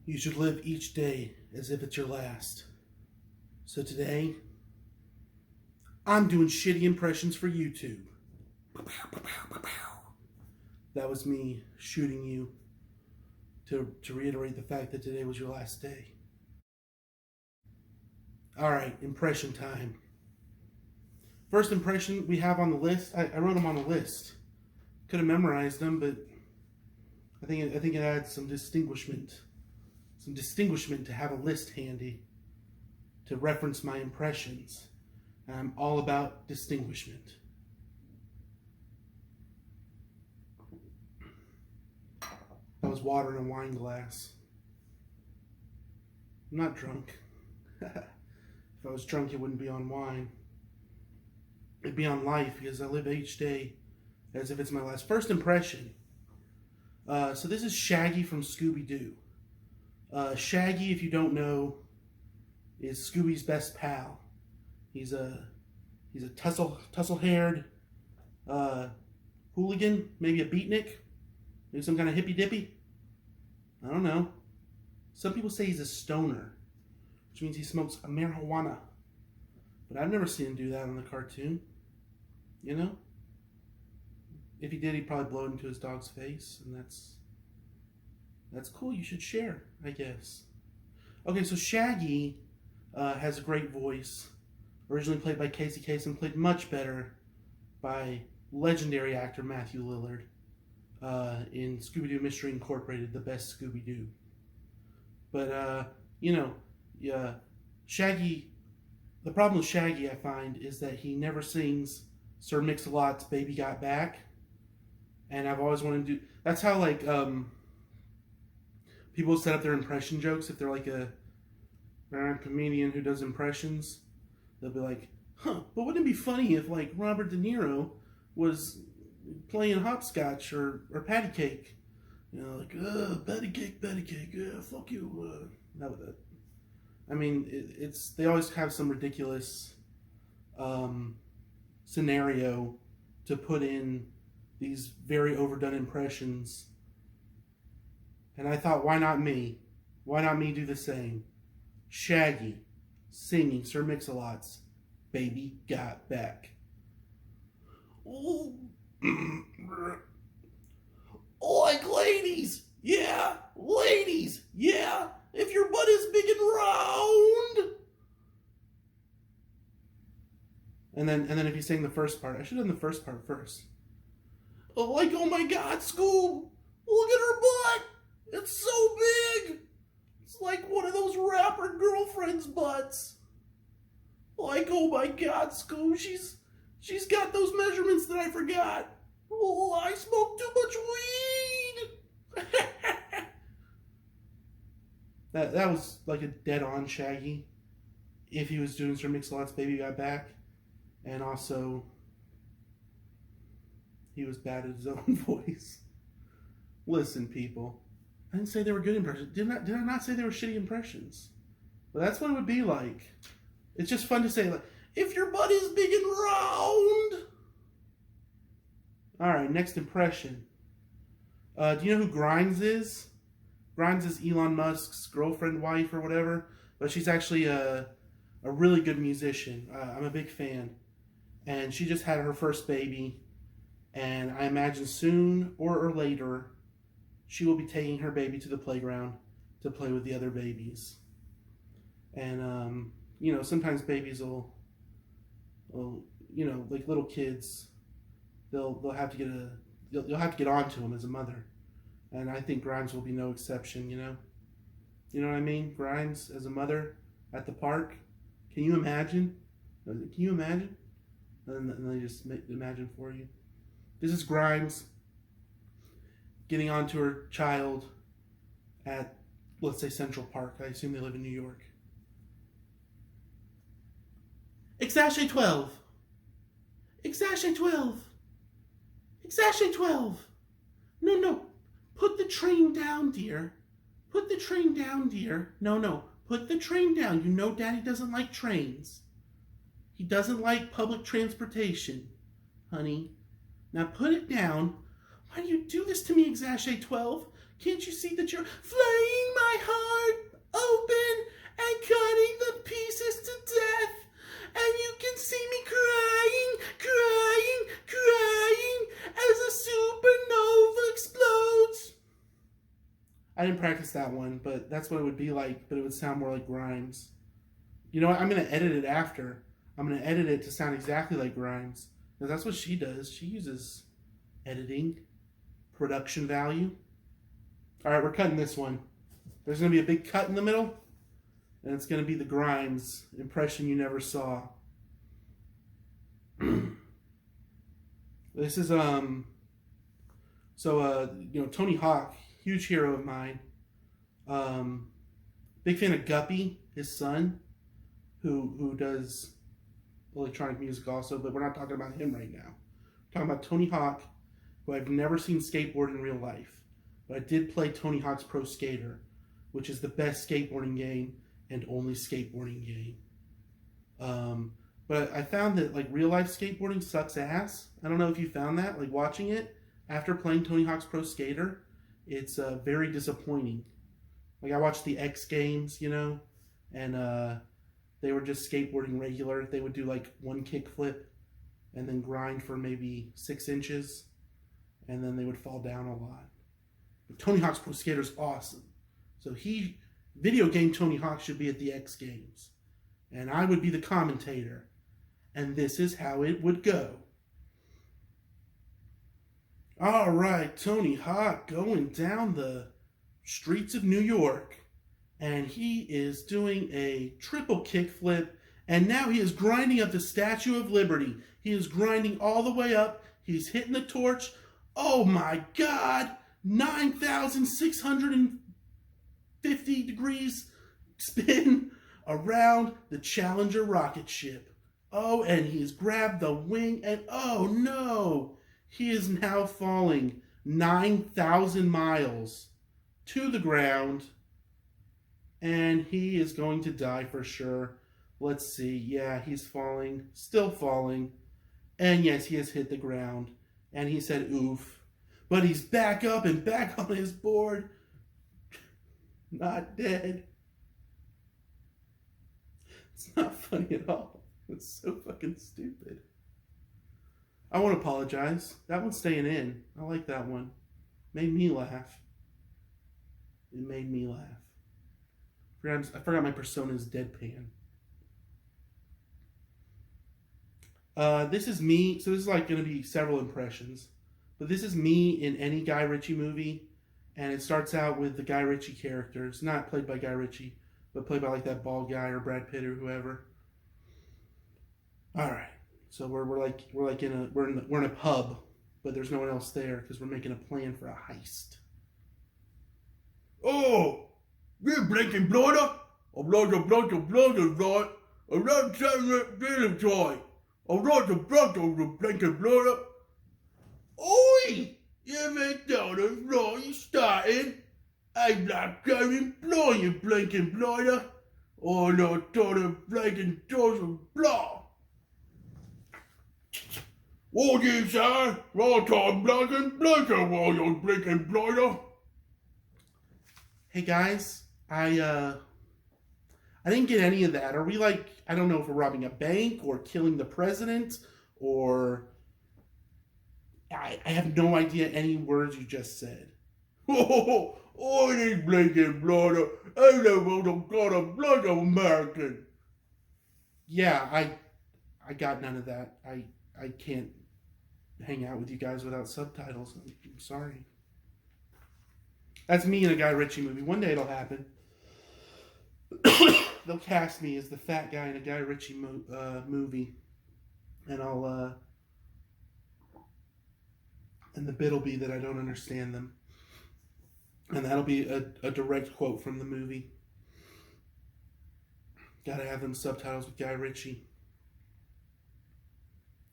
You should live each day as if it's your last. So today, I'm doing shitty impressions for YouTube. That was me shooting you to reiterate the fact that today was your last day. Alright, impression time. First impression we have on the list, I wrote them on the list. Could have memorized them, but I think it adds some distinguishment. Some distinguishment to have a list handy to reference my impressions. And I'm all about distinguishment. That was water in a wine glass. I'm not drunk. If I was drunk, it wouldn't be on wine. It'd be on life, because I live each day as if it's my last. First impression. So this is Shaggy from Scooby-Doo. Shaggy, if you don't know, is Scooby's best pal. He's a tussle-haired hooligan, maybe a beatnik, maybe some kind of hippy-dippy. I don't know. Some people say he's a stoner, which means he smokes marijuana. But I've never seen him do that on the cartoon. You know? If he did, he'd probably blow it into his dog's face, and that's cool. You should share, I guess. Okay, so Shaggy has a great voice. Originally played by Casey Kasem, played much better by legendary actor Matthew Lillard in Scooby-Doo Mystery Incorporated, the best Scooby-Doo. But, Shaggy, the problem with Shaggy, I find, is that he never sings Sir Mix-a-Lot's Baby Got Back. And I've always wanted to do... That's how, like, people set up their impression jokes. If they're like a comedian who does impressions, they'll be like, but wouldn't it be funny if, like, Robert De Niro was playing hopscotch or patty cake? You know, like, patty cake, yeah, fuck you. I mean, it's they always have some ridiculous scenario to put in these very overdone impressions. And I thought, why not me? Why not me do the same? Shaggy singing Sir Mix-a-Lot's Baby Got Back. Oh, like ladies, yeah, ladies, yeah, if your butt is big and round. And then if you sing the first part, I should have done the first part first. Oh, like, oh my God, Scoob, look at her butt. It's so big. It's like one of those rapper girlfriend's butts. Like, oh my God, Scoob, she's got those measurements that I forgot. Oh, I smoked too much weed. that was like a dead-on Shaggy if he was doing Sir Mix-a-Lot's Baby Got Back. And also, he was bad at his own voice. Listen, people. I didn't say they were good impressions. Did I not say they were shitty impressions? But that's what it would be like. It's just fun to say, like, if your butt is big and round. Alright, next impression. Do you know who Grimes is? Grimes is Elon Musk's girlfriend, wife, or whatever. But she's actually a really good musician. I'm a big fan. And she just had her first baby. And I imagine soon or later, she will be taking her baby to the playground to play with the other babies. And, sometimes babies will, like little kids, they'll have to get you'll have to get onto them as a mother. And I think Grimes will be no exception, You know what I mean? Grimes as a mother at the park. Can you imagine? And then they just imagine for you. This is Grimes getting onto her child at, let's say, Central Park. I assume they live in New York. Exactly 12. Exactly 12. Exactly 12. No. Put the train down, dear. Put the train down, dear. No. Put the train down. You know Daddy doesn't like trains. He doesn't like public transportation, honey. Now put it down. Why do you do this to me, Exactly 12? Can't you see that you're flaying my heart? I didn't practice that one, but that's what it would be like, but it would sound more like Grimes. You know what? I'm going to edit it after. I'm going to edit it to sound exactly like Grimes. Because that's what she does. She uses editing, production value. All right, we're cutting this one. There's going to be a big cut in the middle, and it's going to be the Grimes impression you never saw. This is Tony Hawk, huge hero of mine. Big fan of Guppy, his son, who does electronic music also, but we're not talking about him right now. We're talking about Tony Hawk, who I've never seen skateboard in real life, but I did play Tony Hawk's Pro Skater, which is the best skateboarding game and only skateboarding game. But I found that like real life skateboarding sucks ass. I don't know if you found that, like watching it after playing Tony Hawk's Pro Skater, it's very disappointing. Like I watched the X Games, and they were just skateboarding regular. They would do like one kick flip and then grind for maybe 6 inches, and then they would fall down a lot. But Tony Hawk's Pro Skater is awesome. So video game Tony Hawk should be at the X Games, and I would be the commentator. And this is how it would go. All right, Tony Hawk going down the streets of New York. And he is doing a triple kickflip. And now he is grinding up the Statue of Liberty. He is grinding all the way up. He's hitting the torch. Oh my God! 9,650 degrees spin around the Challenger rocket ship. Oh, and he's grabbed the wing, and oh no! He is now falling 9,000 miles to the ground, and he is going to die for sure. Let's see. Yeah, he's falling, still falling, and yes, he has hit the ground, and he said oof. But he's back up and back on his board. Not dead. It's not funny at all. It's so fucking stupid. I won't apologize. That one's staying in. I like that one. Made me laugh. It made me laugh. I forgot my persona is deadpan. This is me. So this is like going to be several impressions. But this is me in any Guy Ritchie movie. And it starts out with the Guy Ritchie characters. Not played by Guy Ritchie, but played by like that bald guy or Brad Pitt or whoever. All right, so we're in a pub, but there's no one else there because we're making a plan for a heist. Oh, we're blinking blotter. I'm not a blotter, right? I'm not saying that feeling toy. I'm not a blotter, the blinking blotter. Oi, you make dollars, right? You starting? I'm not going blind, you blinking blotter. Oh, no, daughter, blinking doesn't blah. What do you say? Right time, black and blinker while you're blinking blighter. Hey guys, I didn't get any of that. Are we like, I don't know if we're robbing a bank or killing the president or I have no idea any words you just said. Oh, I ain't blinking blighter. I never got a blood American. Yeah, I got none of that. I can't hang out with you guys without subtitles. I'm sorry. That's me in a Guy Ritchie movie. One day it'll happen. They'll cast me as the fat guy in a Guy Ritchie movie, and and the bit'll be that I don't understand them, and that'll be a direct quote from the movie. Gotta have them subtitles with Guy Ritchie.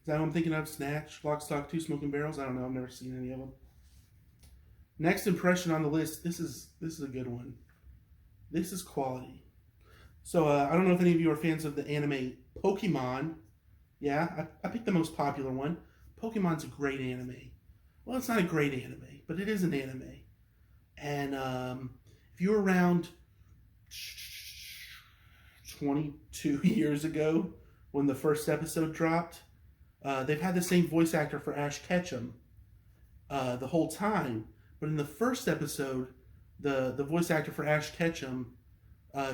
Is that what I'm thinking of? Snatch, Lock, Stock, 2 Smoking Barrels? I don't know. I've never seen any of them. Next impression on the list. This is a good one. This is quality. So I don't know if any of you are fans of the anime Pokemon. Yeah, I picked the most popular one. Pokemon's a great anime. Well, it's not a great anime, but it is an anime. And if you were around 22 years ago when the first episode dropped, they've had the same voice actor for Ash Ketchum the whole time. But in the first episode, the voice actor for Ash Ketchum,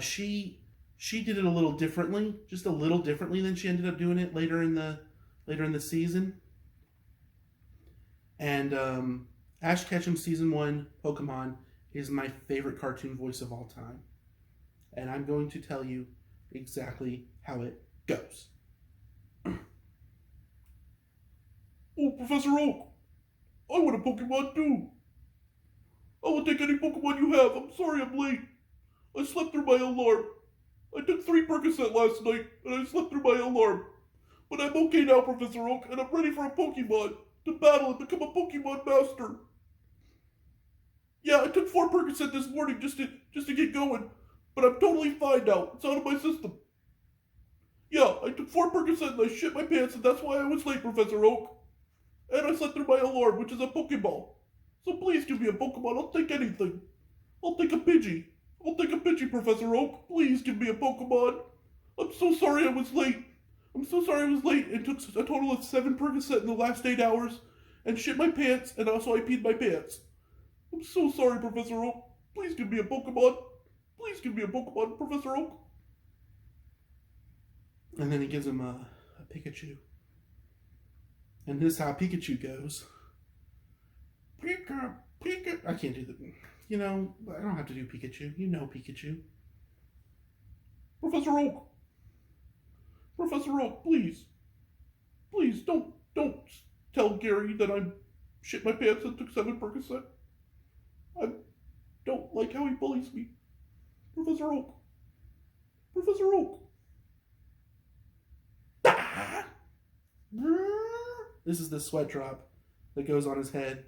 she did it a little differently, just a little differently than she ended up doing it later in the season. And Ash Ketchum season 1 Pokemon is my favorite cartoon voice of all time. And I'm going to tell you exactly how it goes. Oh, Professor Oak, I want a Pokemon too. I will take any Pokemon you have. I'm sorry I'm late. I slept through my alarm. I took 3 Percocet last night, and I slept through my alarm. But I'm okay now, Professor Oak, and I'm ready for a Pokemon to battle and become a Pokemon master. Yeah, I took 4 Percocet this morning just to get going, but I'm totally fine now. It's out of my system. Yeah, I took 4 Percocet and I shit my pants, and that's why I was late, Professor Oak. And I slept through my alarm, which is a Pokeball. So please give me a Pokemon. I'll take anything. I'll take a Pidgey. I'll take a Pidgey, Professor Oak. Please give me a Pokemon. I'm so sorry I was late. I'm so sorry I was late and took a total of 7 Percocet in the last 8 hours and shit my pants, and also I peed my pants. I'm so sorry, Professor Oak. Please give me a Pokemon. Please give me a Pokemon, Professor Oak. And then he gives him a Pikachu. And this is how Pikachu goes. Pika. I can't do that. You know, I don't have to do Pikachu. You know Pikachu. Professor Oak. Professor Oak, please. Please, don't tell Gary that I shit my pants and took 7 Percocet. I don't like how he bullies me. Professor Oak. Professor Oak. This is the sweat drop that goes on his head.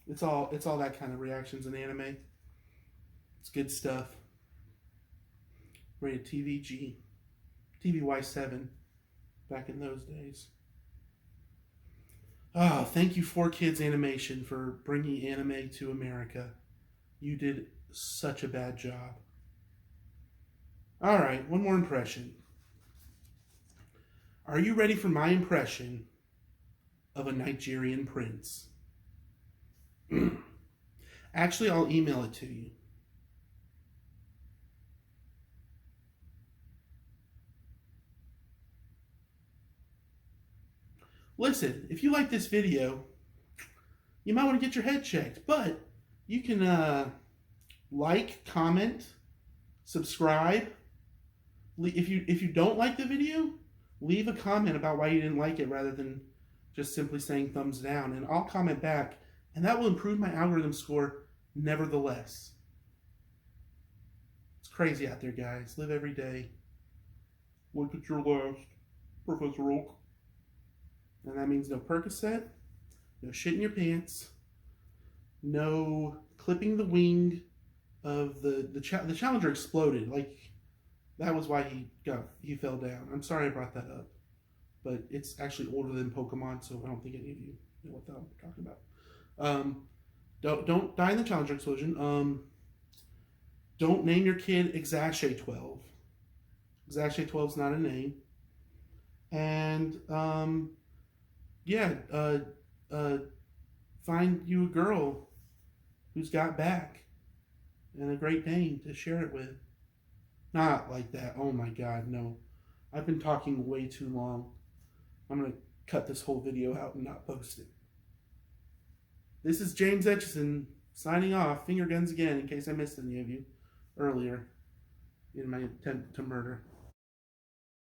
It's all that kind of reactions in anime. It's good stuff. Rated TVG, TVY7, back in those days. Oh, thank you 4Kids Animation for bringing anime to America. You did such a bad job. All right, one more impression. Are you ready for my impression of a Nigerian prince? Actually, I'll email it to you. Listen, if you like this video, you might want to get your head checked, but you can like, comment, subscribe. If you don't like the video, leave a comment about why you didn't like it rather than just simply saying thumbs down, and I'll comment back, and that will improve my algorithm score nevertheless. It's crazy out there, guys. Live every day. Look at your last, Professor Oak. And that means no Percocet, no shit in your pants, no clipping the wing of the Challenger exploded. Like, that was why he fell down. I'm sorry I brought that up, but it's actually older than Pokemon, so I don't think any of you know what I'm talking about. Don't die in the Challenger explosion. Don't name your kid Exacshay 12. Exacshay 12 is not a name. And find you a girl who's got back and a Great Dane to share it with. Not like that. Oh my God, no. I've been talking way too long. I'm going to cut this whole video out and not post it. This is James Etchison signing off. Finger guns again in case I missed any of you earlier in my attempt to murder.